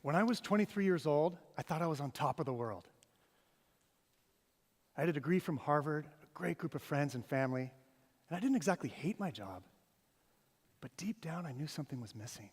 When I was 23 years old, I thought I was on top of the world. I had a degree from Harvard, a great group of friends and family, and I didn't exactly hate my job. But deep down, I knew something was missing.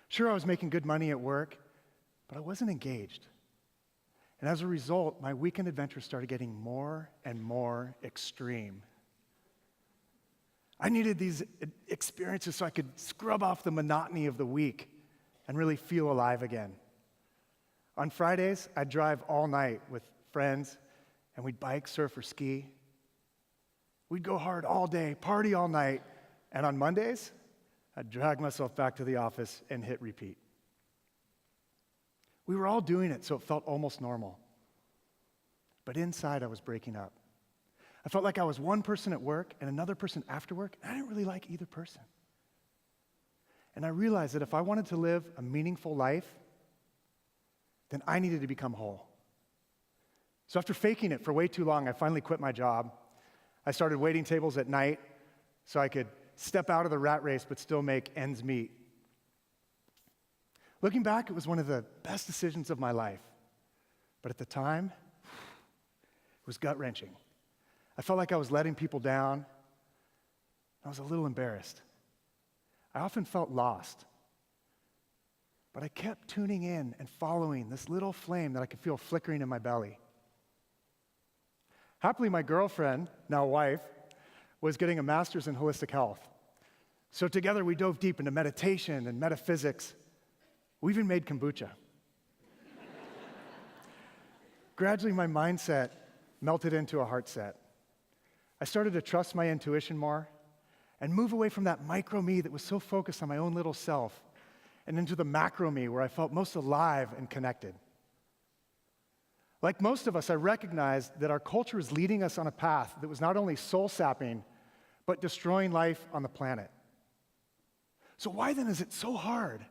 Sure, I was making good money at work, but I wasn't engaged. And as a result, my weekend adventures started getting more and more extreme. I needed these experiences so I could scrub off the monotony of the week and really feel alive again. On Fridays, I'd drive all night with friends, and we'd bike, surf, or ski. We'd go hard all day, party all night, and on Mondays, I'd drag myself back to the office and hit repeat. We were all doing it, so it felt almost normal. But inside, I was breaking up. I felt like I was one person at work and another person after work, and I didn't really like either person. And I realized that if I wanted to live a meaningful life, then I needed to become whole. So after faking it for way too long, I finally quit my job. I started waiting tables at night so I could step out of the rat race but still make ends meet. Looking back, it was one of the best decisions of my life. But at the time, it was gut-wrenching. I felt like I was letting people down. I was a little embarrassed. I often felt lost. But I kept tuning in and following this little flame that I could feel flickering in my belly. Happily, my girlfriend, now wife, was getting a master's in holistic health. So together we dove deep into meditation and metaphysics. We even made kombucha. Gradually, my mindset melted into a heart set. I started to trust my intuition more and move away from that micro me that was so focused on my own little self and into the macro me where I felt most alive and connected. Like most of us, I recognized that our culture is leading us on a path that was not only soul-sapping, but destroying life on the planet. So why then is it so hard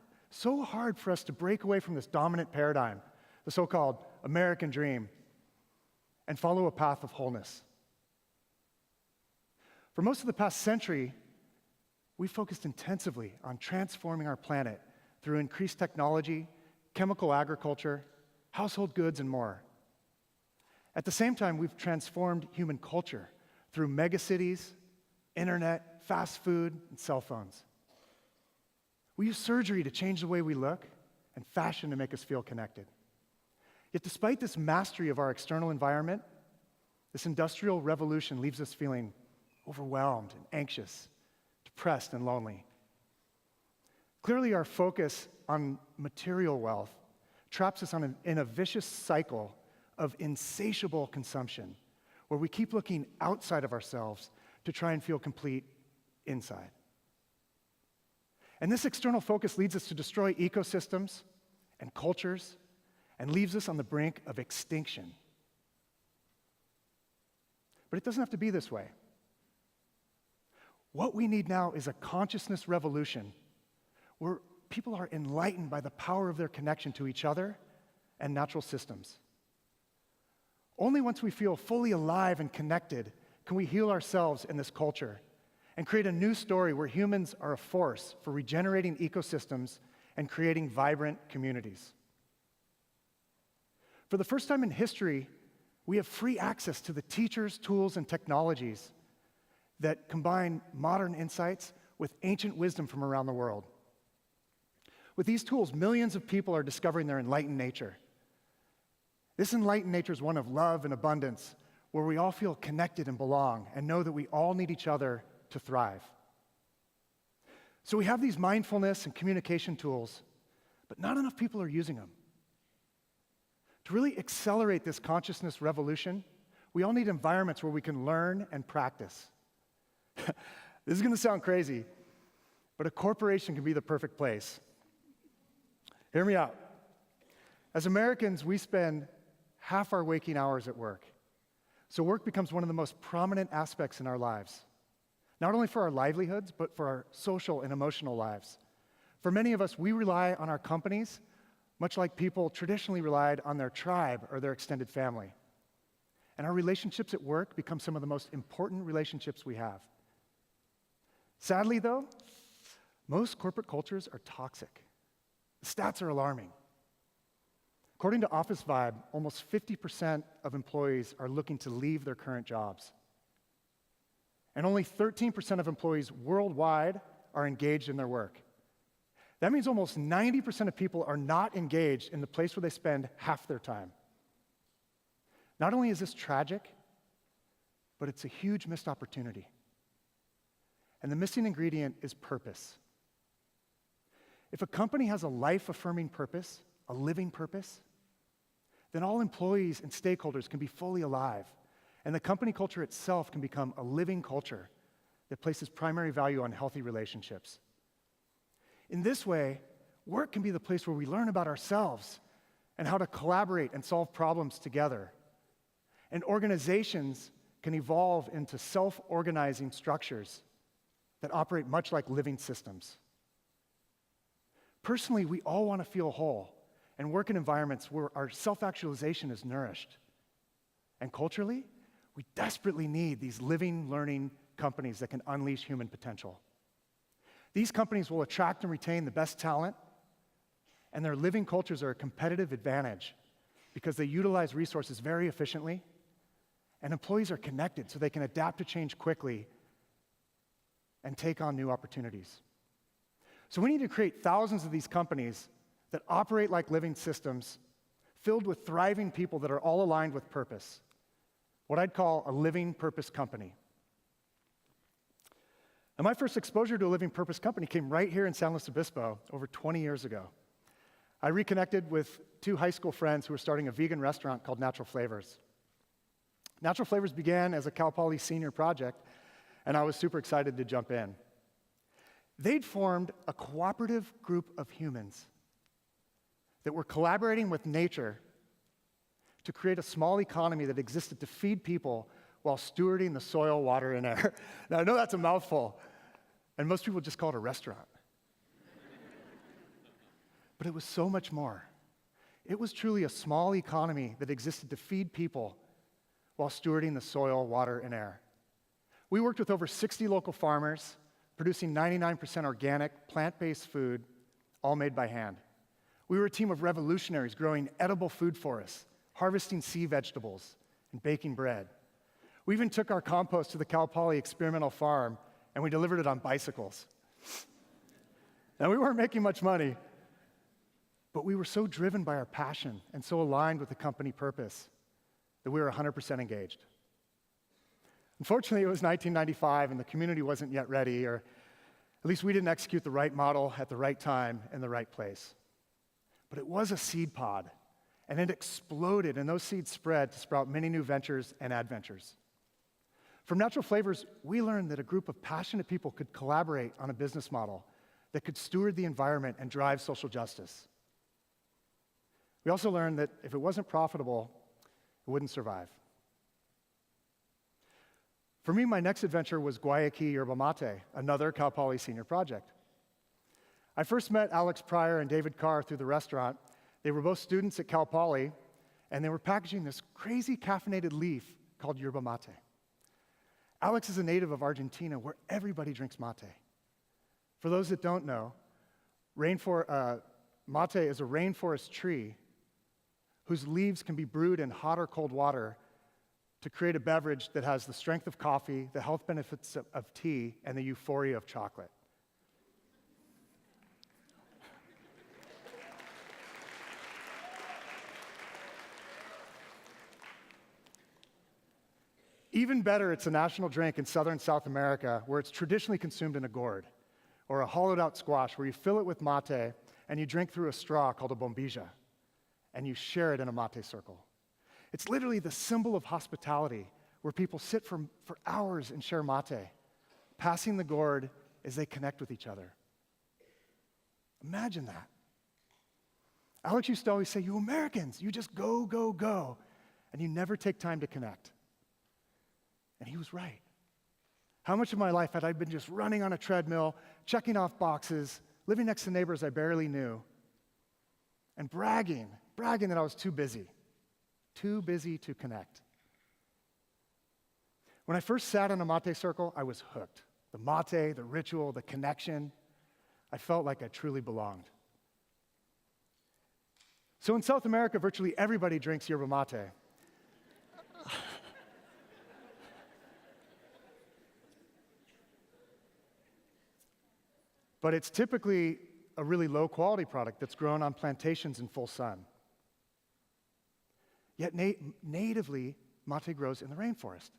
for us to break away from this dominant paradigm, the so-called American dream, and follow a path of wholeness? For most of the past century, we focused intensively on transforming our planet through increased technology, chemical agriculture, household goods, and more. At the same time, we've transformed human culture through megacities, internet, fast food, and cell phones. We use surgery to change the way we look and fashion to make us feel connected. Yet despite this mastery of our external environment, this industrial revolution leaves us feeling overwhelmed and anxious, depressed and lonely. Clearly, our focus on material wealth traps us in a vicious cycle of insatiable consumption, where we keep looking outside of ourselves to try and feel complete inside. And this external focus leads us to destroy ecosystems and cultures and leaves us on the brink of extinction. But it doesn't have to be this way. What we need now is a consciousness revolution where people are enlightened by the power of their connection to each other and natural systems. Only once we feel fully alive and connected can we heal ourselves in this culture and create a new story where humans are a force for regenerating ecosystems and creating vibrant communities. For the first time in history, we have free access to the teachers, tools, and technologies that combine modern insights with ancient wisdom from around the world. With these tools, millions of people are discovering their enlightened nature. This enlightened nature is one of love and abundance, where we all feel connected and belong and know that we all need each other to thrive. So we have these mindfulness and communication tools, but not enough people are using them. To really accelerate this consciousness revolution, we all need environments where we can learn and practice. This is going to sound crazy, but a corporation can be the perfect place. Hear me out. As Americans, we spend half our waking hours at work. So work becomes one of the most prominent aspects in our lives, not only for our livelihoods, but for our social and emotional lives. For many of us, we rely on our companies, much like people traditionally relied on their tribe or their extended family. And our relationships at work become some of the most important relationships we have. Sadly, though, most corporate cultures are toxic. The stats are alarming. According to Office Vibe, almost 50% of employees are looking to leave their current jobs. And only 13% of employees worldwide are engaged in their work. That means almost 90% of people are not engaged in the place where they spend half their time. Not only is this tragic, but it's a huge missed opportunity. And the missing ingredient is purpose. If a company has a life-affirming purpose, a living purpose, then all employees and stakeholders can be fully alive, and the company culture itself can become a living culture that places primary value on healthy relationships. In this way, work can be the place where we learn about ourselves and how to collaborate and solve problems together. And organizations can evolve into self-organizing structures that operate much like living systems. Personally, we all want to feel whole and work in environments where our self-actualization is nourished. And culturally, we desperately need these living, learning companies that can unleash human potential. These companies will attract and retain the best talent, and their living cultures are a competitive advantage because they utilize resources very efficiently, and employees are connected so they can adapt to change quickly and take on new opportunities. So we need to create thousands of these companies that operate like living systems filled with thriving people that are all aligned with purpose, what I'd call a living purpose company. And my first exposure to a living purpose company came right here in San Luis Obispo over 20 years ago. I reconnected with two high school friends who were starting a vegan restaurant called Natural Flavors. Natural Flavors began as a Cal Poly senior project, and I was super excited to jump in. They'd formed a cooperative group of humans that were collaborating with nature to create a small economy that existed to feed people while stewarding the soil, water, and air. Now, I know that's a mouthful, and most people just call it a restaurant. But it was so much more. It was truly a small economy that existed to feed people while stewarding the soil, water, and air. We worked with over 60 local farmers, producing 99% organic, plant-based food, all made by hand. We were a team of revolutionaries growing edible food forests, harvesting sea vegetables, and baking bread. We even took our compost to the Cal Poly experimental farm, and we delivered it on bicycles. Now, we weren't making much money, but we were so driven by our passion and so aligned with the company purpose that we were 100% engaged. Unfortunately, it was 1995, and the community wasn't yet ready, or at least we didn't execute the right model at the right time in the right place. But it was a seed pod, and it exploded, and those seeds spread to sprout many new ventures and adventures. From Natural Flavors, we learned that a group of passionate people could collaborate on a business model that could steward the environment and drive social justice. We also learned that if it wasn't profitable, it wouldn't survive. For me, my next adventure was Guayaki yerba mate, another Cal Poly senior project. I first met Alex Pryor and David Carr through the restaurant. They were both students at Cal Poly, and they were packaging this crazy caffeinated leaf called yerba mate. Alex is a native of Argentina, where everybody drinks mate. For those that don't know, mate is a rainforest tree whose leaves can be brewed in hot or cold water to create a beverage that has the strength of coffee, the health benefits of tea, and the euphoria of chocolate. Even better, it's a national drink in southern South America where it's traditionally consumed in a gourd or a hollowed-out squash where you fill it with mate and you drink through a straw called a bombilla, and you share it in a mate circle. It's literally the symbol of hospitality where people sit for hours and share mate, passing the gourd as they connect with each other. Imagine that. Alex used to always say, "You Americans, you just go, go, go, and you never take time to connect." And he was right. How much of my life had I been just running on a treadmill, checking off boxes, living next to neighbors I barely knew, and bragging that I was too busy to connect. When I first sat in a mate circle, I was hooked. The mate, the ritual, the connection, I felt like I truly belonged. So in South America, virtually everybody drinks yerba mate. But it's typically a really low-quality product that's grown on plantations in full sun. Yet natively, mate grows in the rainforest.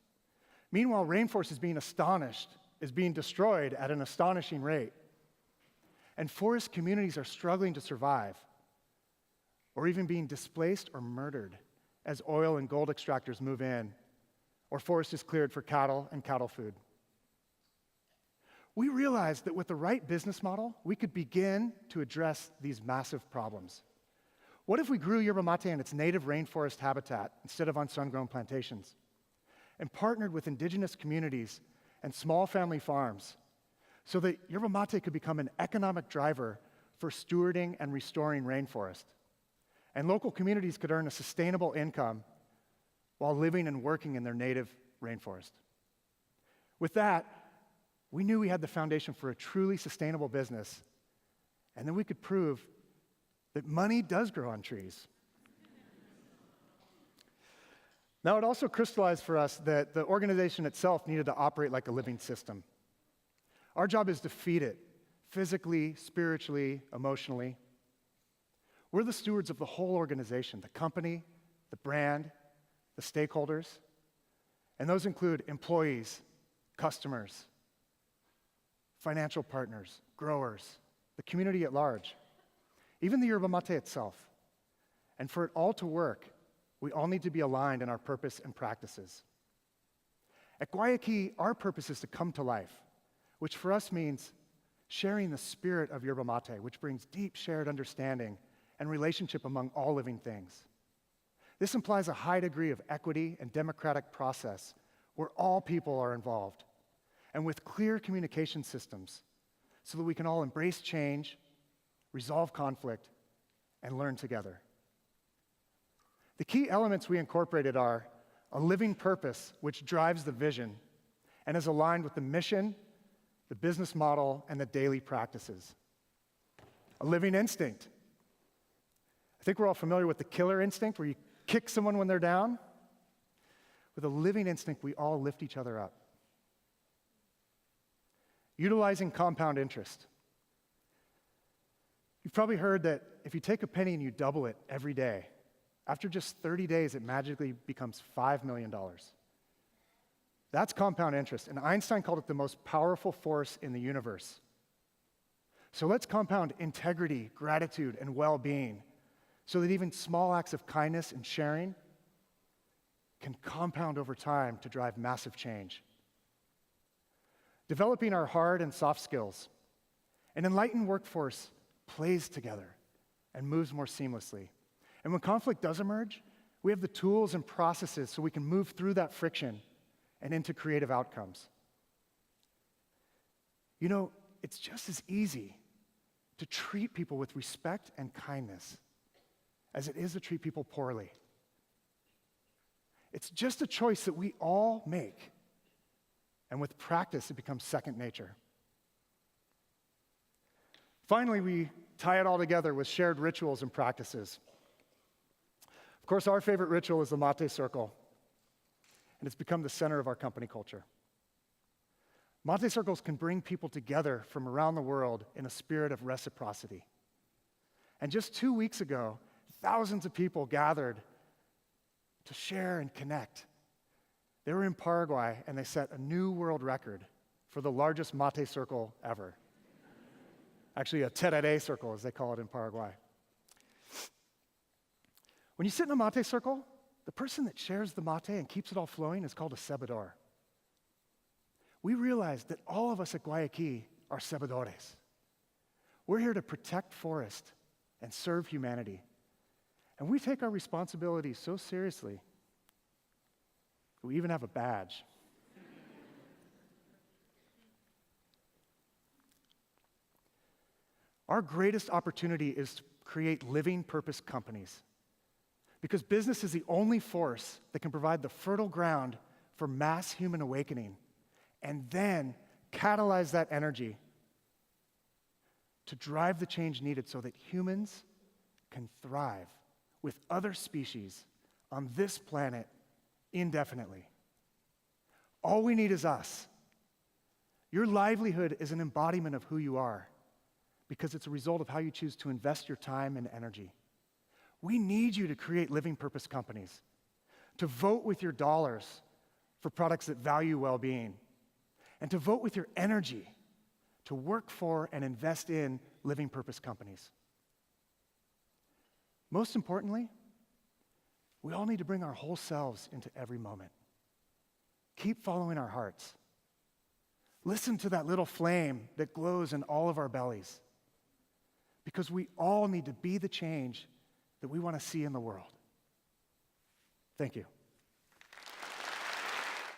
Meanwhile, rainforest is being destroyed at an astonishing rate. And forest communities are struggling to survive, or even being displaced or murdered as oil and gold extractors move in, or forest is cleared for cattle and cattle food. We realized that with the right business model, we could begin to address these massive problems. What if we grew yerba mate in its native rainforest habitat instead of on sun-grown plantations, and partnered with indigenous communities and small family farms so that yerba mate could become an economic driver for stewarding and restoring rainforest, and local communities could earn a sustainable income while living and working in their native rainforest? With that, we knew we had the foundation for a truly sustainable business, and then we could prove that money does grow on trees. Now, it also crystallized for us that the organization itself needed to operate like a living system. Our job is to feed it physically, spiritually, emotionally. We're the stewards of the whole organization, the company, the brand, the stakeholders, and those include employees, customers, financial partners, growers, the community at large, even the yerba mate itself. And for it all to work, we all need to be aligned in our purpose and practices. At Guayaki, our purpose is to come to life, which for us means sharing the spirit of yerba mate, which brings deep shared understanding and relationship among all living things. This implies a high degree of equity and democratic process where all people are involved, and with clear communication systems so that we can all embrace change, resolve conflict, and learn together. The key elements we incorporated are a living purpose which drives the vision and is aligned with the mission, the business model, and the daily practices. A living instinct. I think we're all familiar with the killer instinct where you kick someone when they're down. With a living instinct, we all lift each other up. Utilizing compound interest. You've probably heard that if you take a penny and you double it every day, after just 30 days, it magically becomes $5 million. That's compound interest, and Einstein called it the most powerful force in the universe. So let's compound integrity, gratitude, and well-being so that even small acts of kindness and sharing can compound over time to drive massive change. Developing our hard and soft skills. An enlightened workforce plays together and moves more seamlessly. And when conflict does emerge, we have the tools and processes so we can move through that friction and into creative outcomes. You know, it's just as easy to treat people with respect and kindness as it is to treat people poorly. It's just a choice that we all make. And with practice, it becomes second nature. Finally, we tie it all together with shared rituals and practices. Of course, our favorite ritual is the mate circle, and it's become the center of our company culture. Mate circles can bring people together from around the world in a spirit of reciprocity. And just 2 weeks ago, thousands of people gathered to share and connect. They were in Paraguay, and they set a new world record for the largest mate circle ever. Actually, a tereré circle, as they call it in Paraguay. When you sit in a mate circle, the person that shares the mate and keeps it all flowing is called a cebador. We realized that all of us at Guayaki are cebadores. We're here to protect forest and serve humanity. And we take our responsibilities so seriously, we even have a badge. Our greatest opportunity is to create living purpose companies, because business is the only force that can provide the fertile ground for mass human awakening and then catalyze that energy to drive the change needed so that humans can thrive with other species on this planet indefinitely. All we need is us. Your livelihood is an embodiment of who you are because it's a result of how you choose to invest your time and energy. We need you to create living purpose companies, to vote with your dollars for products that value well-being, and to vote with your energy to work for and invest in living purpose companies. Most importantly, we all need to bring our whole selves into every moment. Keep following our hearts. Listen to that little flame that glows in all of our bellies, because we all need to be the change that we want to see in the world. Thank you.